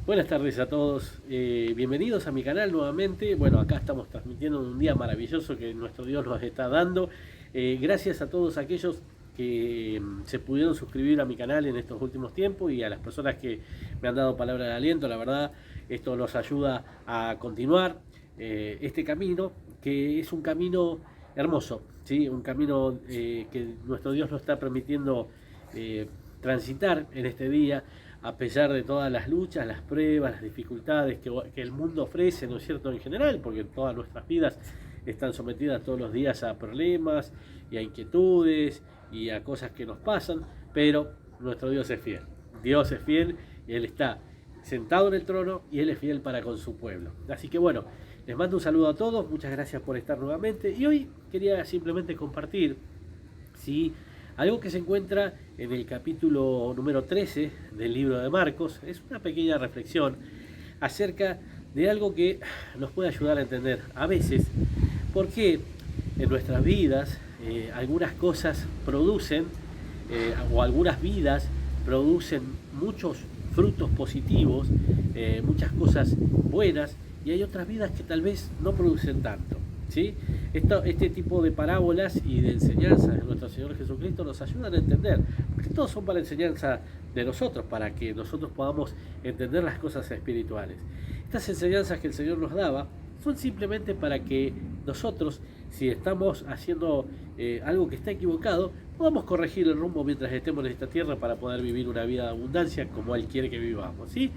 Buenas tardes a todos, bienvenidos a mi canal nuevamente. Bueno, acá estamos transmitiendo un día maravilloso que nuestro Dios nos está dando. Gracias a todos aquellos que se pudieron suscribir a mi canal en estos últimos tiempos y a las personas que me han dado palabra de aliento. La verdad, esto nos ayuda a continuar este camino, que es un camino hermoso, ¿sí? Un camino que nuestro Dios nos está permitiendo transitar en este día, a pesar de todas las luchas, las pruebas, las dificultades que el mundo ofrece, ¿no es cierto?, en general, porque todas nuestras vidas están sometidas todos los días a problemas y a inquietudes y a cosas que nos pasan, pero nuestro Dios es fiel. Dios es fiel y Él está sentado en el trono y Él es fiel para con su pueblo. Así que bueno, les mando un saludo a todos, muchas gracias por estar nuevamente y hoy quería simplemente compartir, ¿sí?, algo que se encuentra en el capítulo número 13 del libro de Marcos. Es una pequeña reflexión acerca de algo que nos puede ayudar a entender a veces por qué en nuestras vidas algunas cosas producen o algunas vidas producen muchos frutos positivos, muchas cosas buenas, y hay otras vidas que tal vez no producen tanto, ¿sí? Este tipo de parábolas y de enseñanzas de nuestro Señor Jesucristo nos ayudan a entender, porque todos son para enseñanza de nosotros, para que nosotros podamos entender las cosas espirituales. Estas enseñanzas que el Señor nos daba son simplemente para que nosotros, si estamos haciendo algo que está equivocado, podamos corregir el rumbo mientras estemos en esta tierra para poder vivir una vida de abundancia como Él quiere que vivamos, ¿sí?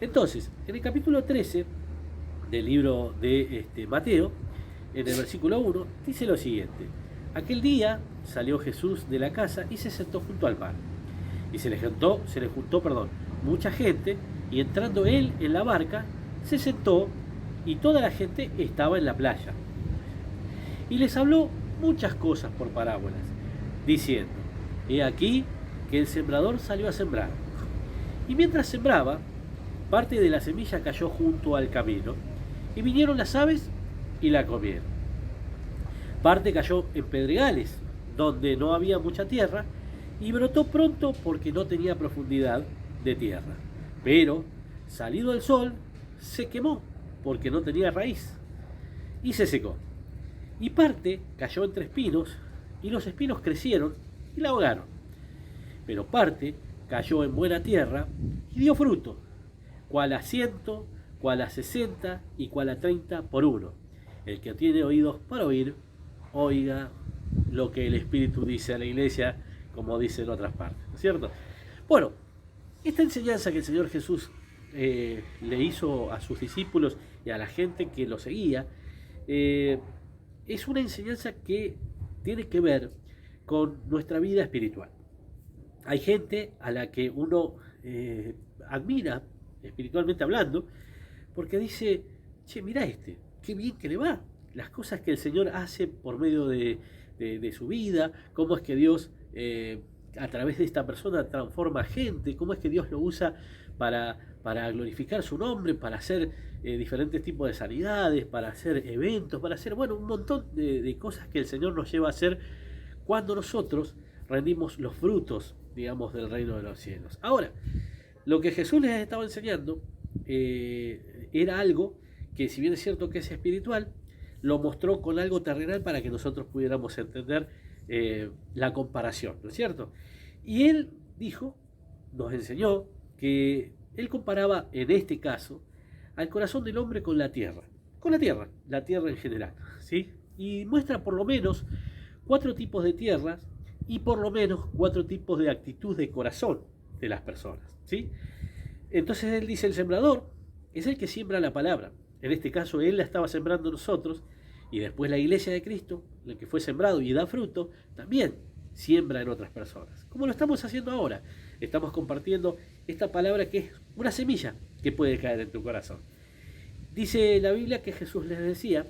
Entonces, en el capítulo 13 del libro de Mateo, en el versículo 1, dice lo siguiente: aquel día salió Jesús de la casa y se sentó junto al mar. Y se le juntó, mucha gente, y entrando él en la barca, se sentó, y toda la gente estaba en la playa. Y les habló muchas cosas por parábolas, diciendo: he aquí que el sembrador salió a sembrar. Y mientras sembraba, parte de la semilla cayó junto al camino, y vinieron las aves y la comieron. Parte cayó en pedregales, donde no había mucha tierra, y brotó pronto porque no tenía profundidad de tierra. Pero, salido el sol, se quemó porque no tenía raíz, y se secó. Y parte cayó entre espinos, y los espinos crecieron y la ahogaron. Pero parte cayó en buena tierra y dio fruto, cual a 100, cual a 60 y cual a 30 por uno. El que tiene oídos para oír, oiga lo que el Espíritu dice a la iglesia, como dice en otras partes, ¿no es cierto? Bueno, esta enseñanza que el Señor Jesús le hizo a sus discípulos y a la gente que lo seguía, es una enseñanza que tiene que ver con nuestra vida espiritual. Hay gente a la que uno admira, espiritualmente hablando, porque dice: che, mirá qué bien que le va, las cosas que el Señor hace por medio de su vida, cómo es que Dios a través de esta persona transforma gente, cómo es que Dios lo usa para glorificar su nombre, para hacer diferentes tipos de sanidades, para hacer eventos, para hacer, bueno, un montón de cosas que el Señor nos lleva a hacer cuando nosotros rendimos los frutos, digamos, del reino de los cielos. Ahora, lo que Jesús les estaba enseñando era algo que, si bien es cierto que es espiritual, lo mostró con algo terrenal para que nosotros pudiéramos entender la comparación, ¿no es cierto? Y él dijo, nos enseñó, que él comparaba en este caso al corazón del hombre con la tierra en general, ¿sí? Y muestra por lo menos 4 tipos de tierras y por lo menos 4 tipos de actitud de corazón de las personas, ¿sí? Entonces él dice: el sembrador es el que siembra la palabra. En este caso él la estaba sembrando nosotros, y después la iglesia de Cristo, el que fue sembrado y da fruto, también siembra en otras personas. Como lo estamos haciendo ahora, estamos compartiendo esta palabra que es una semilla que puede caer en tu corazón. Dice la Biblia que Jesús les decía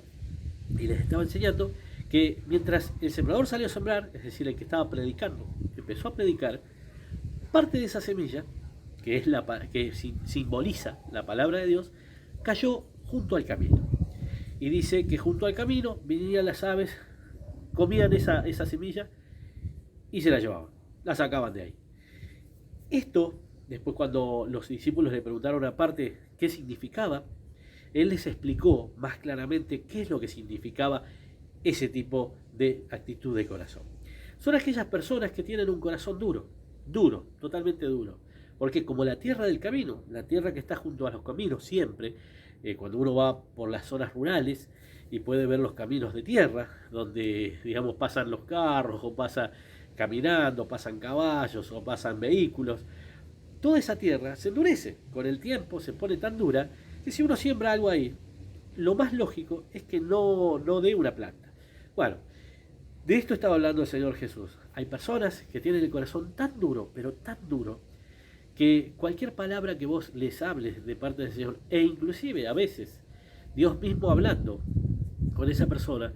y les estaba enseñando que mientras el sembrador salió a sembrar, es decir, el que estaba predicando, empezó a predicar, parte de esa semilla, que simboliza la palabra de Dios, cayó junto al camino. Y dice que junto al camino venían las aves, comían esa semilla y se la llevaban, la sacaban de ahí. Esto después cuando los discípulos le preguntaron aparte qué significaba, él les explicó más claramente qué es lo que significaba ese tipo de actitud de corazón. Son aquellas personas que tienen un corazón duro, duro, totalmente duro. Porque como la tierra del camino, la tierra que está junto a los caminos siempre, cuando uno va por las zonas rurales y puede ver los caminos de tierra, donde digamos pasan los carros o pasa caminando, pasan caballos o pasan vehículos, toda esa tierra se endurece, con el tiempo se pone tan dura que si uno siembra algo ahí, lo más lógico es que no dé una planta. Bueno, de esto estaba hablando el Señor Jesús. Hay personas que tienen el corazón tan duro, pero tan duro, que cualquier palabra que vos les hables de parte del Señor, e inclusive a veces Dios mismo hablando con esa persona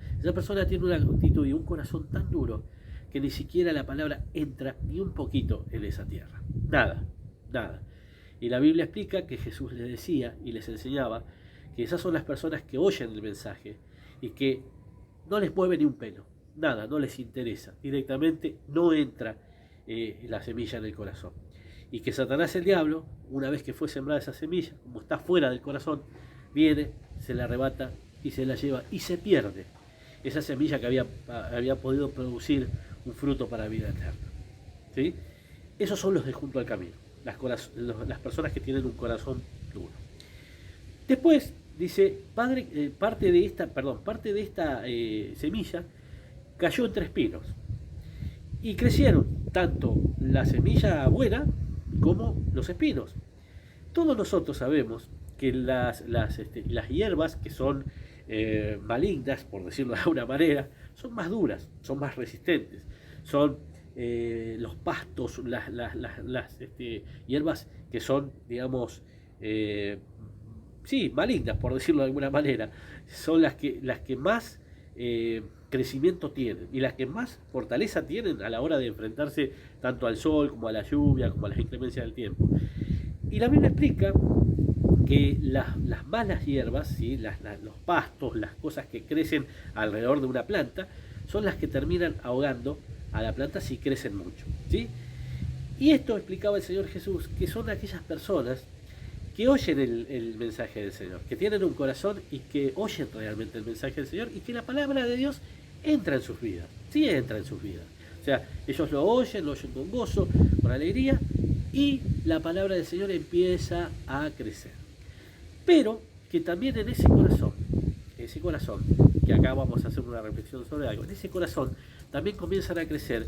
tiene una actitud y un corazón tan duro que ni siquiera la palabra entra ni un poquito en esa tierra. Nada, nada. Y la Biblia explica que Jesús les decía y les enseñaba que esas son las personas que oyen el mensaje y que no les mueve ni un pelo, nada, no les interesa, directamente no entra la semilla en el corazón. Y que Satanás, el diablo, una vez que fue sembrada esa semilla, como está fuera del corazón, viene, se la arrebata y se la lleva y se pierde esa semilla que había podido producir un fruto para vida eterna. ¿Sí? Esos son los de junto al camino, las personas que tienen un corazón duro. Después dice, parte de esta semilla cayó entre espinos y crecieron tanto la semilla buena como los espinos. Todos nosotros sabemos que las hierbas que son malignas, por decirlo de alguna manera, son más duras, son más resistentes, son los pastos, las hierbas que son, digamos, malignas, por decirlo de alguna manera, son las que más crecimiento tienen y las que más fortaleza tienen a la hora de enfrentarse tanto al sol como a la lluvia, como a las inclemencias del tiempo. Y la Biblia explica que las malas hierbas, ¿sí? Los pastos, las cosas que crecen alrededor de una planta, son las que terminan ahogando a la planta si crecen mucho, ¿sí? Y esto explicaba el Señor Jesús, que son aquellas personas que oyen el mensaje del Señor, que tienen un corazón y que oyen realmente el mensaje del Señor y que la palabra de Dios entra en sus vidas, sí entra en sus vidas. O sea, ellos lo oyen con gozo, con alegría, y la palabra del Señor empieza a crecer. Pero que también en ese corazón, que acá vamos a hacer una reflexión sobre algo, en ese corazón también comienzan a crecer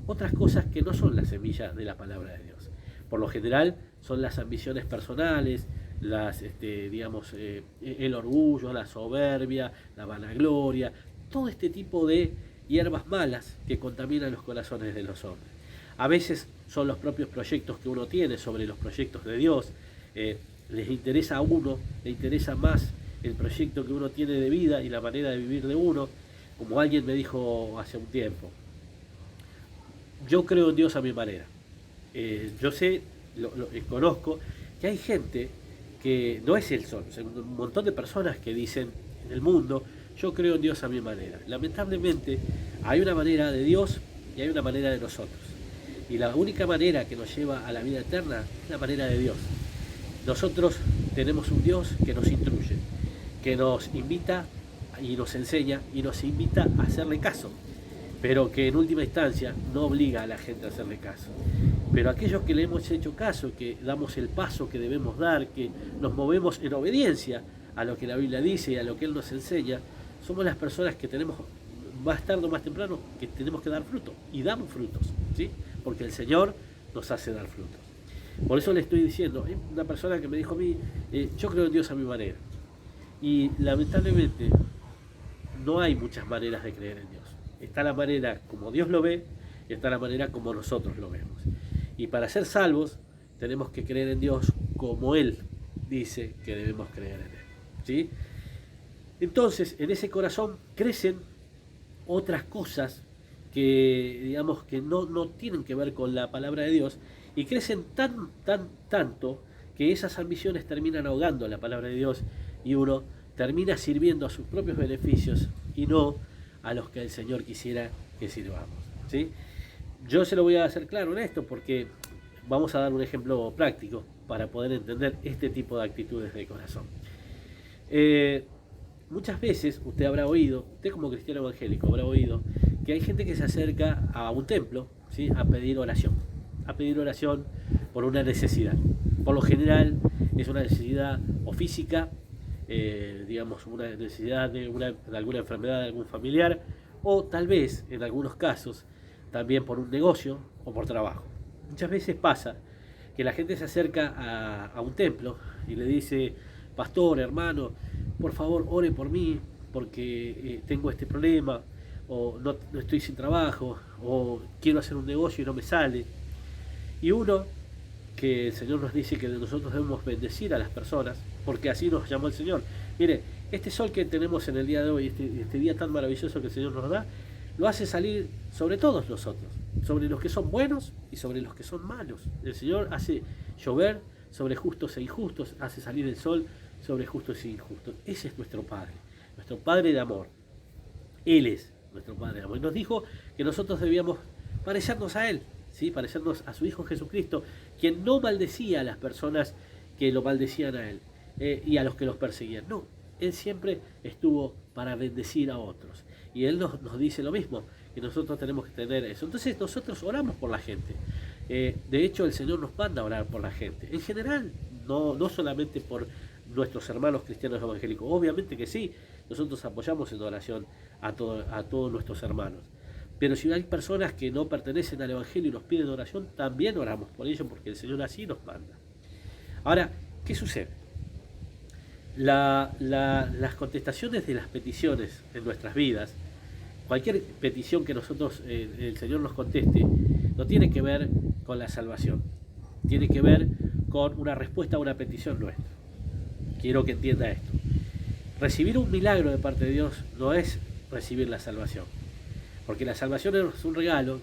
otras cosas que no son la semilla de la palabra de Dios. Por lo general son las ambiciones personales, el orgullo, la soberbia, la vanagloria, todo este tipo de hierbas malas que contaminan los corazones de los hombres. A veces son los propios proyectos que uno tiene sobre los proyectos de Dios. Les interesa a uno, le interesa más el proyecto que uno tiene de vida y la manera de vivir de uno. Como alguien me dijo hace un tiempo, yo creo en Dios a mi manera. Yo sé, conozco que hay gente que no es el sol, o sea, un montón de personas que dicen en el mundo, yo creo en Dios a mi manera. Lamentablemente hay una manera de Dios y hay una manera de nosotros. Y la única manera que nos lleva a la vida eterna es la manera de Dios. Nosotros tenemos un Dios que nos instruye, que nos invita y nos enseña y nos invita a hacerle caso, pero que en última instancia no obliga a la gente a hacerle caso. Pero aquellos que le hemos hecho caso, que damos el paso que debemos dar, que nos movemos en obediencia a lo que la Biblia dice y a lo que Él nos enseña, somos las personas que tenemos, más tarde o más temprano, que tenemos que dar fruto, y damos frutos, ¿sí? Porque el Señor nos hace dar frutos. Por eso le estoy diciendo, una persona que me dijo a mí, yo creo en Dios a mi manera. Y lamentablemente no hay muchas maneras de creer en Dios. Está la manera como Dios lo ve y está la manera como nosotros lo vemos. Y para ser salvos tenemos que creer en Dios como Él dice que debemos creer en Él, ¿sí? Entonces, en ese corazón crecen otras cosas que, digamos, que no tienen que ver con la palabra de Dios y crecen tanto que esas ambiciones terminan ahogando la palabra de Dios y uno termina sirviendo a sus propios beneficios y no a los que el Señor quisiera que sirvamos, ¿sí? Yo se lo voy a hacer claro en esto porque vamos a dar un ejemplo práctico para poder entender este tipo de actitudes de corazón. Muchas veces usted habrá oído, usted como cristiano evangélico habrá oído que hay gente que se acerca a un templo, ¿sí?, a pedir oración por una necesidad. Por lo general es una necesidad o física, digamos una necesidad de alguna enfermedad de algún familiar, o tal vez en algunos casos también por un negocio o por trabajo. Muchas veces pasa que la gente se acerca a un templo y le dice: pastor, hermano, por favor ore por mí porque tengo este problema, o no estoy sin trabajo, o quiero hacer un negocio y no me sale. Y uno, que el Señor nos dice que nosotros debemos bendecir a las personas, porque así nos llamó el Señor. Mire, este sol que tenemos en el día de hoy, este día tan maravilloso que el Señor nos da, lo hace salir sobre todos nosotros, sobre los que son buenos y sobre los que son malos. El Señor hace llover sobre justos e injustos, hace salir el sol sobre justos e injustos. Ese es nuestro Padre de amor. Él es nuestro Padre de amor. Y nos dijo que nosotros debíamos parecernos a Él, ¿sí?, parecernos a su Hijo Jesucristo, quien no maldecía a las personas que lo maldecían a Él y a los que los perseguían. No, Él siempre estuvo para bendecir a otros. Y Él nos dice lo mismo, que nosotros tenemos que tener eso. Entonces nosotros oramos por la gente. De hecho, el Señor nos manda a orar por la gente. En general, no solamente por nuestros hermanos cristianos evangélicos. Obviamente que sí, nosotros apoyamos en oración a todos nuestros hermanos. Pero si hay personas que no pertenecen al Evangelio y nos piden oración, también oramos por ellos, porque el Señor así nos manda. Ahora, ¿qué sucede? Las contestaciones de las peticiones en nuestras vidas, cualquier petición que nosotros, el Señor nos conteste, no tiene que ver con la salvación, tiene que ver con una respuesta a una petición nuestra. Quiero que entienda esto. Recibir un milagro de parte de Dios no es recibir la salvación, porque la salvación es un regalo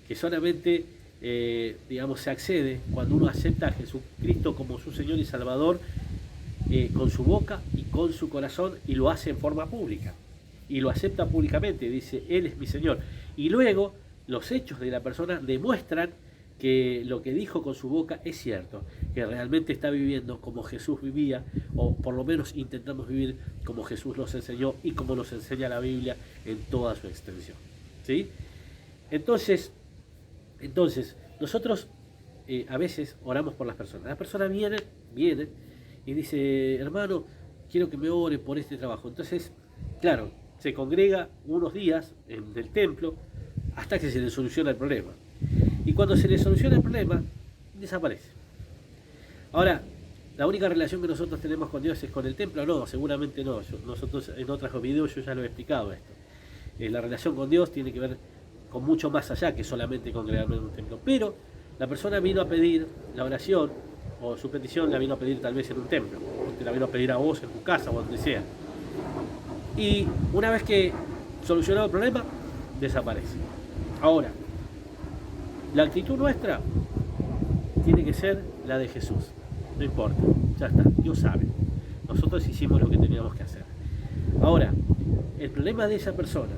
que solamente, se accede cuando uno acepta a Jesucristo como su Señor y Salvador, con su boca y con su corazón, y lo hace en forma pública, y lo acepta públicamente, dice: Él es mi Señor. Y luego los hechos de la persona demuestran que lo que dijo con su boca es cierto, que realmente está viviendo como Jesús vivía, o por lo menos intentamos vivir como Jesús nos enseñó y como nos enseña la Biblia en toda su extensión, ¿sí? Entonces nosotros a veces oramos por las personas. Las personas vienen y dice: hermano, quiero que me ore por este trabajo. Entonces, claro, se congrega unos días en el templo hasta que se le soluciona el problema. Y cuando se le soluciona el problema, desaparece. Ahora, ¿la única relación que nosotros tenemos con Dios es con el templo? No, seguramente no. Nosotros en otros videos yo ya lo he explicado esto. La relación con Dios tiene que ver con mucho más allá que solamente congregarme en un templo. Pero la persona vino a pedir la oración, o su petición la vino a pedir tal vez en un templo, o te la vino a pedir a vos en tu casa o donde sea. Y una vez que solucionado el problema, desaparece. Ahora, la actitud nuestra tiene que ser la de Jesús. No importa, ya está, Dios sabe. Nosotros hicimos lo que teníamos que hacer. Ahora, el problema de esa persona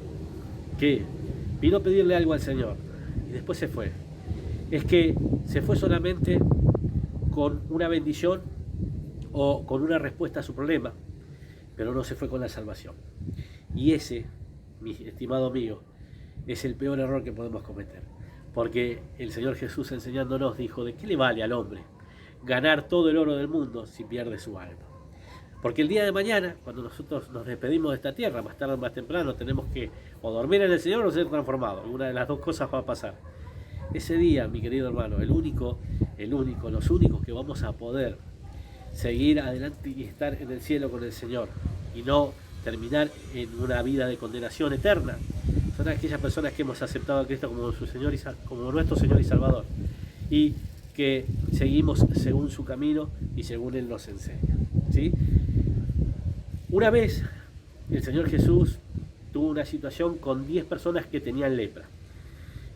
que vino a pedirle algo al Señor y después se fue, es que se fue solamente con una bendición o con una respuesta a su problema, pero no se fue con la salvación. Y ese, mi estimado amigo, es el peor error que podemos cometer. Porque el Señor Jesús, enseñándonos, dijo: ¿de qué le vale al hombre ganar todo el oro del mundo si pierde su alma? Porque el día de mañana, cuando nosotros nos despedimos de esta tierra, más tarde o más temprano, tenemos que o dormir en el Señor o ser transformados. Una de las dos cosas va a pasar. Ese día, mi querido hermano, los únicos que vamos a poder seguir adelante y estar en el cielo con el Señor y no terminar en una vida de condenación eterna, son aquellas personas que hemos aceptado a Cristo como como nuestro Señor y Salvador, y que seguimos según su camino y según Él nos enseña, ¿sí? Una vez el Señor Jesús tuvo una situación con 10 personas que tenían lepra.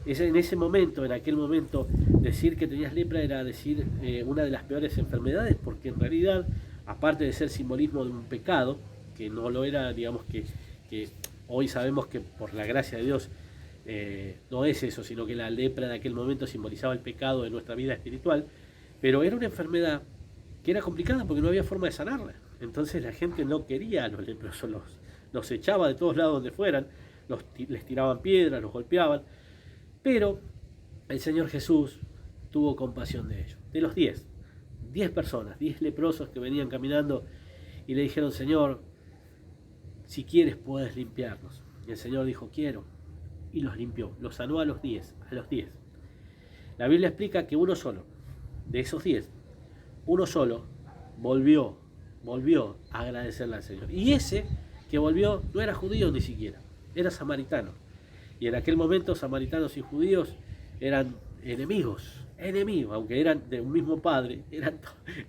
En aquel momento, decir que tenías lepra era decir una de las peores enfermedades, porque en realidad, aparte de ser simbolismo de un pecado, que no lo era, digamos que hoy sabemos que por la gracia de Dios no es eso, sino que la lepra de aquel momento simbolizaba el pecado de nuestra vida espiritual, pero era una enfermedad que era complicada porque no había forma de sanarla. Entonces la gente no quería a los leprosos, los echaba de todos lados donde fueran, les tiraban piedras, los golpeaban, pero el Señor Jesús tuvo compasión de ellos. De los 10 personas, 10 leprosos que venían caminando y le dijeron: Señor, si quieres puedes limpiarnos. Y el Señor dijo: quiero. Y los limpió, los sanó a los 10. La Biblia explica que uno solo, de esos 10, uno solo volvió a agradecerle al Señor. Y ese que volvió no era judío ni siquiera, era samaritano. Y en aquel momento samaritanos y judíos eran enemigos, aunque eran de un mismo padre,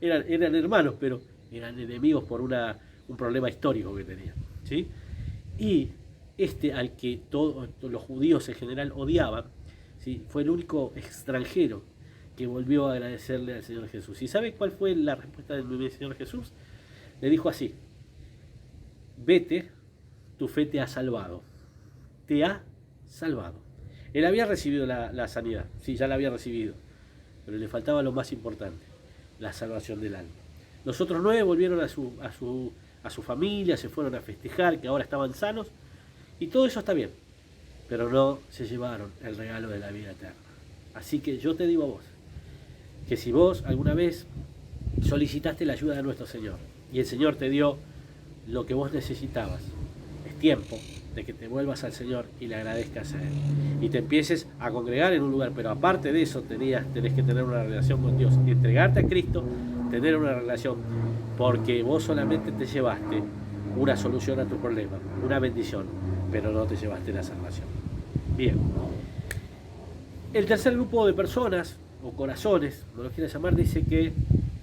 eran hermanos, pero eran enemigos por un problema histórico que tenían, ¿sí? Y al que todos los judíos en general odiaban, ¿sí?, fue el único extranjero que volvió a agradecerle al Señor Jesús. ¿Y sabe cuál fue la respuesta del Señor Jesús? Le dijo así: vete, tu fe te ha salvado. Te ha salvado. Él había recibido la sanidad, sí, ya la había recibido, pero le faltaba lo más importante, la salvación del alma. Los otros 9 volvieron a su familia, se fueron a festejar que ahora estaban sanos, y todo eso está bien, pero no se llevaron el regalo de la vida eterna. Así que yo te digo a vos, que si vos alguna vez solicitaste la ayuda de nuestro Señor y el Señor te dio lo que vos necesitabas, es tiempo de que te vuelvas al Señor y le agradezcas a Él y te empieces a congregar en un lugar. Pero aparte de eso tenés que tener una relación con Dios, entregarte a Cristo, tener una relación, porque vos solamente te llevaste una solución a tu problema, una bendición, pero no te llevaste la salvación. Bien, el tercer grupo de personas o corazones, como lo quieras llamar, dice que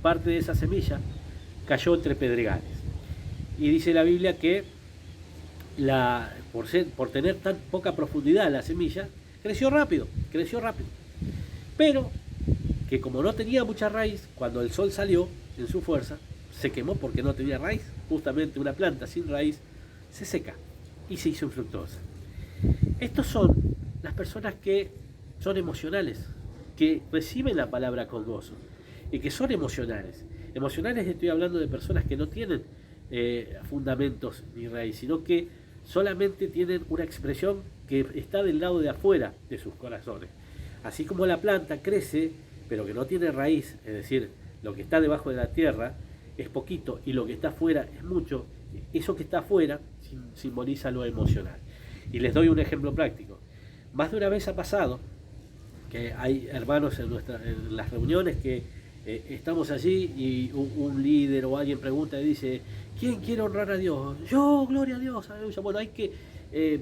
parte de esa semilla cayó entre pedregales. Y dice la Biblia que por tener tan poca profundidad la semilla, creció rápido. Pero que como no tenía mucha raíz, cuando el sol salió en su fuerza, se quemó porque no tenía raíz. Justamente una planta sin raíz se seca y se hizo infructuosa. Estos son las personas que son emocionales, que reciben la palabra con gozo y que son emocionales. Emocionales, estoy hablando de personas que no tienen fundamentos ni raíz, sino que solamente tienen una expresión que está del lado de afuera de sus corazones. Así como la planta crece, pero que no tiene raíz, es decir, lo que está debajo de la tierra es poquito y lo que está afuera es mucho, eso que está afuera simboliza lo emocional. Y les doy un ejemplo práctico. Más de una vez ha pasado que hay hermanos en las reuniones que estamos allí y un líder o alguien pregunta y dice: ¿quién quiere honrar a Dios? Yo, gloria a Dios, aleluya. Bueno, hay que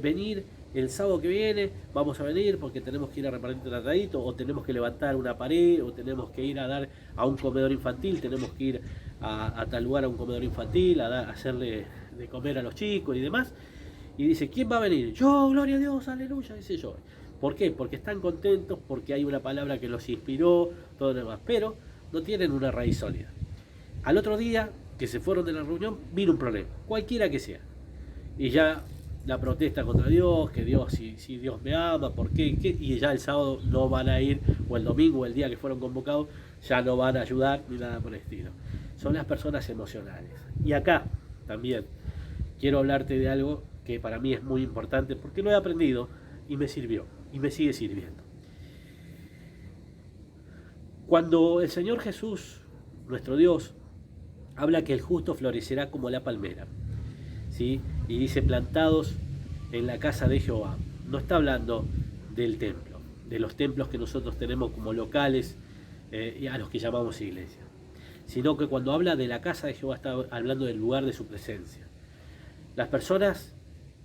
venir el sábado que viene, vamos a venir porque tenemos que ir a repartir tratadito, o tenemos que levantar una pared, o tenemos que ir a dar a un comedor infantil, tenemos que ir a tal lugar a un comedor infantil, a hacerle de comer a los chicos y demás. Y dice: ¿quién va a venir? Yo, gloria a Dios, aleluya, dice yo. ¿Por qué? Porque están contentos, porque hay una palabra que los inspiró, todo lo demás, pero no tienen una raíz sólida. Al otro día que se fueron de la reunión, vino un problema, cualquiera que sea. Y ya la protesta contra Dios, que Dios, si Dios me ama, ¿por qué? Y ya el sábado no van a ir, o el domingo, o el día que fueron convocados, ya no van a ayudar, ni nada por el estilo. Son las personas emocionales. Y acá también quiero hablarte de algo que para mí es muy importante, porque lo he aprendido y me sirvió, y me sigue sirviendo. Cuando el Señor Jesús, nuestro Dios, habla que el justo florecerá como la palmera, ¿sí?, y dice plantados en la casa de Jehová, no está hablando del templo, de los templos que nosotros tenemos como locales a los que llamamos iglesia, sino que cuando habla de la casa de Jehová está hablando del lugar de su presencia. Las personas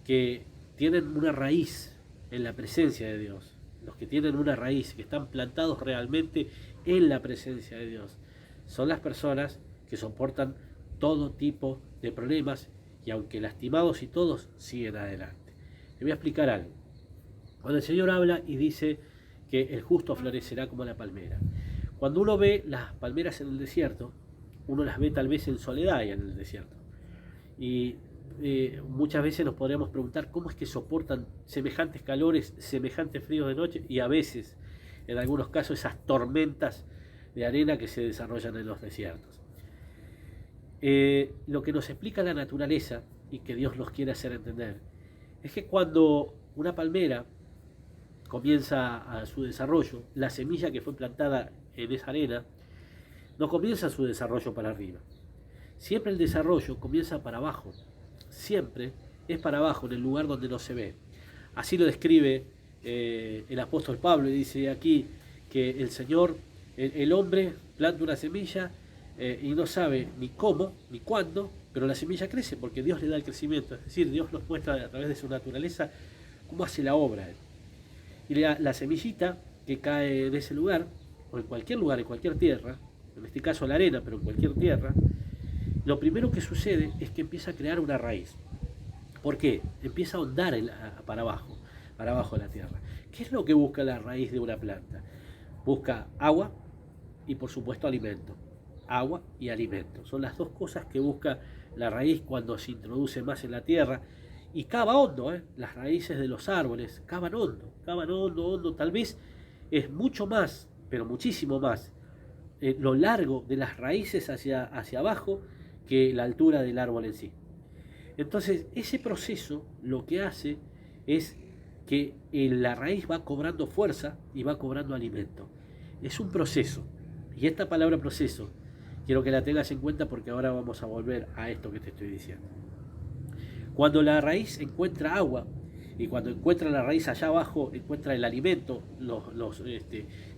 que tienen una raíz en la presencia de Dios, los que tienen una raíz, que están plantados realmente en la presencia de Dios, son las personas que soportan todo tipo de problemas y aunque lastimados y todos, siguen adelante. Te voy a explicar algo. Cuando el Señor habla y dice que el justo florecerá como la palmera, cuando uno ve las palmeras en el desierto, uno las ve tal vez en soledad y en el desierto. Y muchas veces nos podríamos preguntar cómo es que soportan semejantes calores, semejantes fríos de noche y a veces, en algunos casos, esas tormentas de arena que se desarrollan en los desiertos. Lo que nos explica la naturaleza y que Dios nos quiere hacer entender es que cuando una palmera comienza a su desarrollo, la semilla que fue plantada en esa arena no comienza su desarrollo para arriba. Siempre el desarrollo comienza para abajo. Siempre es para abajo, en el lugar donde no se ve. Así lo describe el apóstol Pablo y dice aquí que el Señor, el hombre planta una semilla y no sabe ni cómo ni cuándo, pero la semilla crece porque Dios le da el crecimiento. Es decir, Dios nos muestra a través de su naturaleza cómo hace la obra. Y la semillita que cae de ese lugar, o en cualquier tierra, en este caso la arena, pero en cualquier tierra, lo primero que sucede es que empieza a crear una raíz. ¿Por qué? Empieza a ahondar para abajo de la tierra. ¿Qué es lo que busca la raíz de una planta? Busca agua y por supuesto alimento. Agua y alimento. Son las dos cosas que busca la raíz cuando se introduce más en la tierra. Y cava hondo, las raíces de los árboles cavan hondo. Tal vez es mucho más, pero muchísimo más, lo largo de las raíces hacia abajo que la altura del árbol en sí. Entonces, ese proceso lo que hace es que la raíz va cobrando fuerza y va cobrando alimento. Es un proceso. Y esta palabra proceso, quiero que la tengas en cuenta porque ahora vamos a volver a esto que te estoy diciendo. Cuando la raíz encuentra agua y cuando encuentra la raíz allá abajo, encuentra el alimento,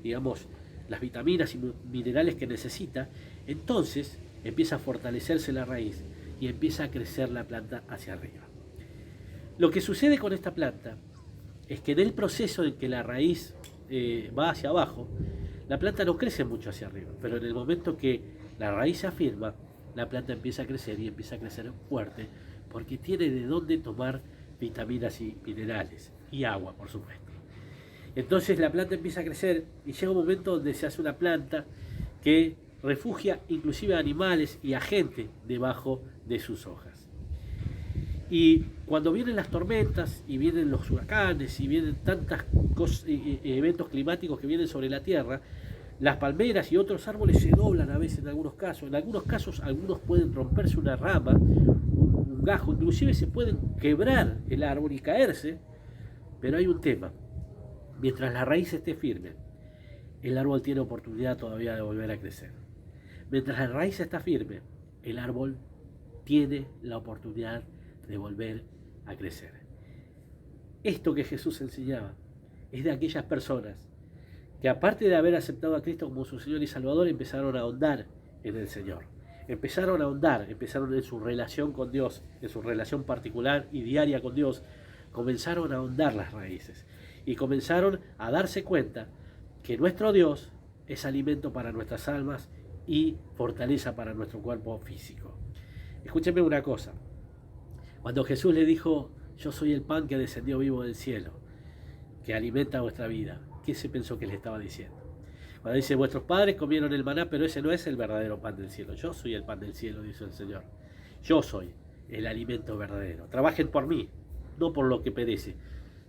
digamos, las vitaminas y minerales que necesita, entonces empieza a fortalecerse la raíz y empieza a crecer la planta hacia arriba. Lo que sucede con esta planta es que en el proceso en que la raíz va hacia abajo, la planta no crece mucho hacia arriba, pero en el momento que la raíz se afirma, la planta empieza a crecer y empieza a crecer fuerte porque tiene de dónde tomar vitaminas y minerales y agua, por supuesto. Entonces la planta empieza a crecer y llega un momento donde se hace una planta que refugia inclusive a animales y a gente debajo de sus hojas. Y cuando vienen las tormentas y vienen los huracanes y vienen tantas eventos climáticos que vienen sobre la tierra, las palmeras y otros árboles se doblan a veces en algunos casos. En algunos casos algunos pueden romperse una rama, un gajo, inclusive se pueden quebrar el árbol y caerse, pero hay un tema. Mientras la raíz esté firme, el árbol tiene oportunidad todavía de volver a crecer. Mientras la raíz está firme, el árbol tiene la oportunidad de volver a crecer. Esto que Jesús enseñaba es de aquellas personas que, aparte de haber aceptado a Cristo como su Señor y Salvador, empezaron a ahondar en el Señor. Empezaron en su relación con Dios, en su relación particular y diaria con Dios. Comenzaron a ahondar las raíces y comenzaron a darse cuenta que nuestro Dios es alimento para nuestras almas y fortaleza para nuestro cuerpo físico. Escúchenme una cosa. Cuando Jesús le dijo, yo soy el pan que descendió vivo del cielo, que alimenta vuestra vida, ¿qué se pensó que le estaba diciendo? Cuando dice, vuestros padres comieron el maná, pero ese no es el verdadero pan del cielo. Yo soy el pan del cielo, dice el Señor. Yo soy el alimento verdadero. Trabajen por mí, no por lo que perece.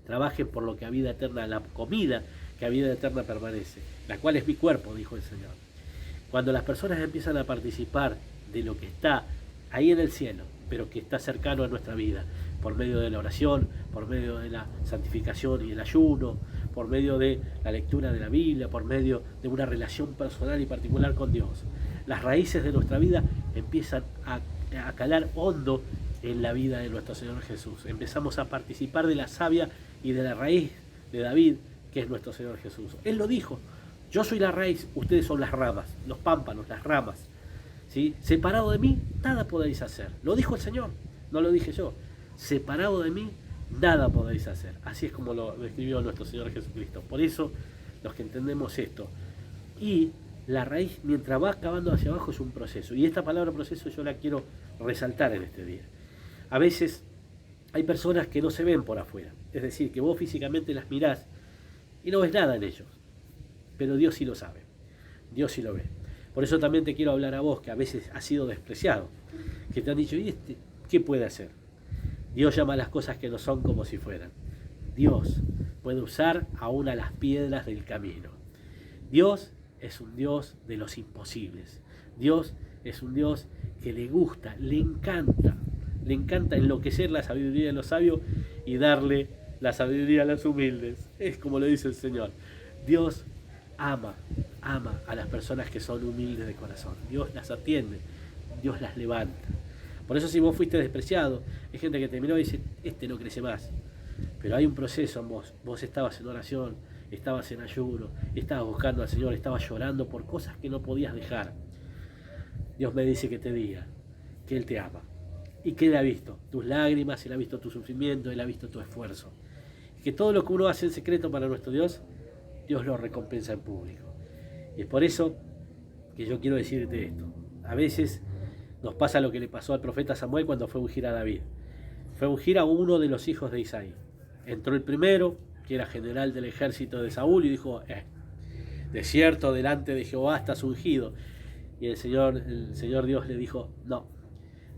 Trabajen por lo que a vida eterna, la comida que a vida eterna permanece, la cual es mi cuerpo, dijo el Señor. Cuando las personas empiezan a participar de lo que está ahí en el cielo, pero que está cercano a nuestra vida, por medio de la oración, por medio de la santificación y el ayuno, por medio de la lectura de la Biblia, por medio de una relación personal y particular con Dios, las raíces de nuestra vida empiezan a calar hondo en la vida de nuestro Señor Jesús. Empezamos a participar de la savia y de la raíz de David, que es nuestro Señor Jesús. Él lo dijo, yo soy la raíz, ustedes son las ramas, los pámpanos, las ramas. ¿Sí? Separado de mí, nada podéis hacer. Lo dijo el Señor, no lo dije yo. Separado de mí, nada podéis hacer. Así es como lo escribió nuestro Señor Jesucristo. Por eso, los que entendemos esto. Y la raíz, mientras va cavando hacia abajo, es un proceso. Y esta palabra proceso yo la quiero resaltar en este día. A veces hay personas que no se ven por afuera. Es decir, que vos físicamente las mirás y no ves nada en ellos. Pero Dios sí lo sabe. Dios sí lo ve. Por eso también te quiero hablar a vos, que a veces has sido despreciado. Que te han dicho, ¿y este qué puede hacer? Dios llama a las cosas que no son como si fueran. Dios puede usar aún a las piedras del camino. Dios es un Dios de los imposibles. Dios es un Dios que le gusta, le encanta enloquecer la sabiduría de los sabios y darle la sabiduría a los humildes. Es como lo dice el Señor. Dios ama a las personas que son humildes de corazón. Dios las atiende, Dios las levanta. Por eso si vos fuiste despreciado, hay gente que te miró y dice, este no crece más. Pero hay un proceso en vos. Vos estabas en oración, estabas en ayuno, estabas buscando al Señor, estabas llorando por cosas que no podías dejar. Dios me dice que te diga que Él te ama y que Él ha visto tus lágrimas, Él ha visto tu sufrimiento, Él ha visto tu esfuerzo. Y que todo lo que uno hace en secreto para nuestro Dios, Dios lo recompensa en público. Y es por eso que yo quiero decirte esto. A veces nos pasa lo que le pasó al profeta Samuel cuando fue a ungir a David. Fue a ungir a uno de los hijos de Isaí. Entró el primero, que era general del ejército de Saúl, y dijo, de cierto, delante de Jehová estás ungido. Y el Señor Dios le dijo,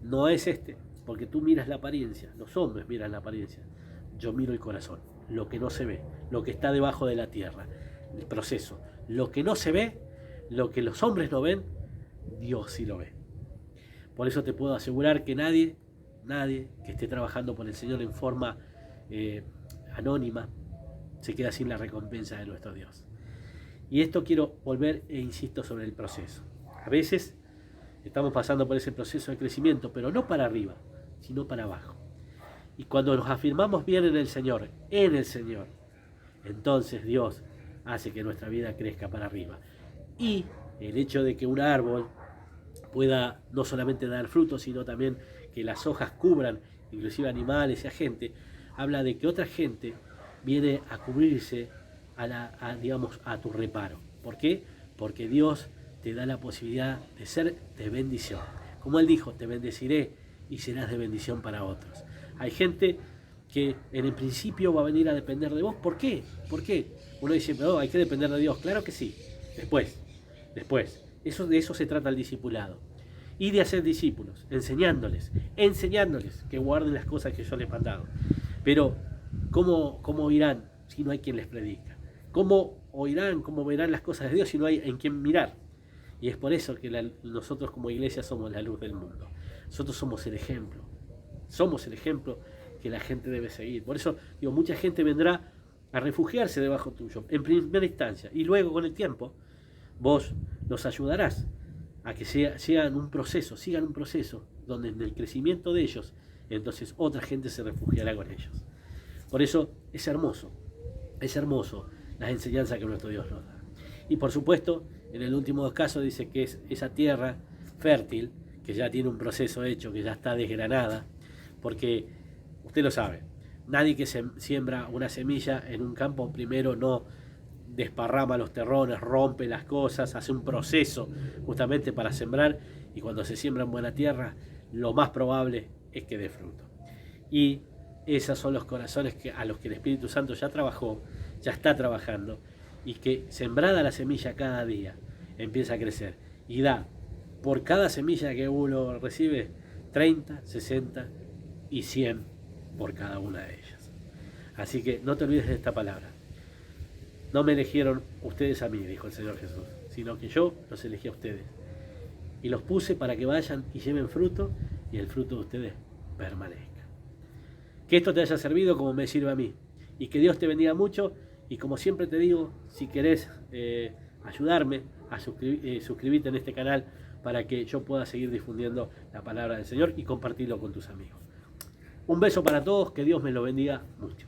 no es este, porque tú miras la apariencia, los hombres miran la apariencia. Yo miro el corazón, lo que no se ve, lo que está debajo de la tierra, el proceso. Lo que no se ve, lo que los hombres no ven, Dios sí lo ve. Por eso te puedo asegurar que nadie que esté trabajando por el Señor en forma anónima se queda sin la recompensa de nuestro Dios. Y esto quiero volver e insisto sobre el proceso. A veces estamos pasando por ese proceso de crecimiento, pero no para arriba, sino para abajo. Y cuando nos afirmamos bien en el Señor, entonces Dios hace que nuestra vida crezca para arriba. Y el hecho de que un árbol pueda no solamente dar frutos, sino también que las hojas cubran inclusive animales y a gente, habla de que otra gente viene a cubrirse a tu reparo. ¿Por qué? Porque Dios te da la posibilidad de ser de bendición. Como Él dijo, te bendeciré y serás de bendición para otros. Hay gente que en el principio va a venir a depender de vos. ¿Por qué? ¿Por qué? Uno dice, pero hay que depender de Dios. Claro que sí. Después. De eso se trata el discipulado. Y de hacer discípulos, enseñándoles que guarden las cosas que yo les he mandado. Pero, ¿cómo oirán si no hay quien les predica? ¿Cómo oirán, cómo verán las cosas de Dios si no hay en quien mirar? Y es por eso que nosotros como iglesia somos la luz del mundo. Nosotros somos el ejemplo. Somos el ejemplo que la gente debe seguir. Por eso, mucha gente vendrá a refugiarse debajo tuyo, en primera instancia. Y luego, con el tiempo, vos los ayudarás a que sigan un proceso donde en el crecimiento de ellos, entonces otra gente se refugiará con ellos. Por eso es hermoso las enseñanzas que nuestro Dios nos da. Y por supuesto, en el último caso dice que es esa tierra fértil, que ya tiene un proceso hecho, que ya está desgranada, porque usted lo sabe, nadie que siembra una semilla en un campo primero no desparrama los terrones, rompe las cosas, hace un proceso justamente para sembrar, y cuando se siembra en buena tierra, lo más probable es que dé fruto. Y esos son los corazones a los que el Espíritu Santo ya trabajó, ya está trabajando, y que sembrada la semilla cada día empieza a crecer y da por cada semilla que uno recibe 30, 60 y 100 por cada una de ellas. Así que no te olvides de esta palabra. No me eligieron ustedes a mí, dijo el Señor Jesús, sino que yo los elegí a ustedes. Y los puse para que vayan y lleven fruto, y el fruto de ustedes permanezca. Que esto te haya servido como me sirve a mí. Y que Dios te bendiga mucho. Y como siempre te digo, si querés ayudarme a suscribirte en este canal para que yo pueda seguir difundiendo la palabra del Señor y compartirlo con tus amigos. Un beso para todos, que Dios me lo bendiga mucho.